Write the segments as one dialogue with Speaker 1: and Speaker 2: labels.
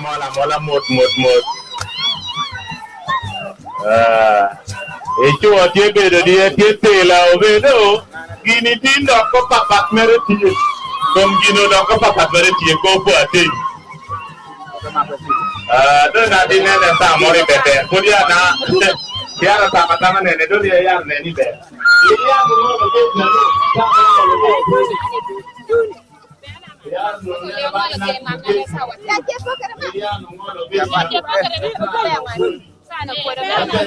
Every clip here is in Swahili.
Speaker 1: mola mot. Echo atie bedo dia tie tela obedo gini tindo ko papat mere tie kom gino do ko papat mere tie ko buate do na dine na sa mori bebe podia na kiara sama nene do dia yar neni be dia mo do be na do ya no ne ba na dia no mo do be sana puedo ver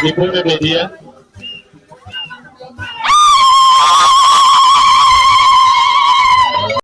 Speaker 1: Di pone de dia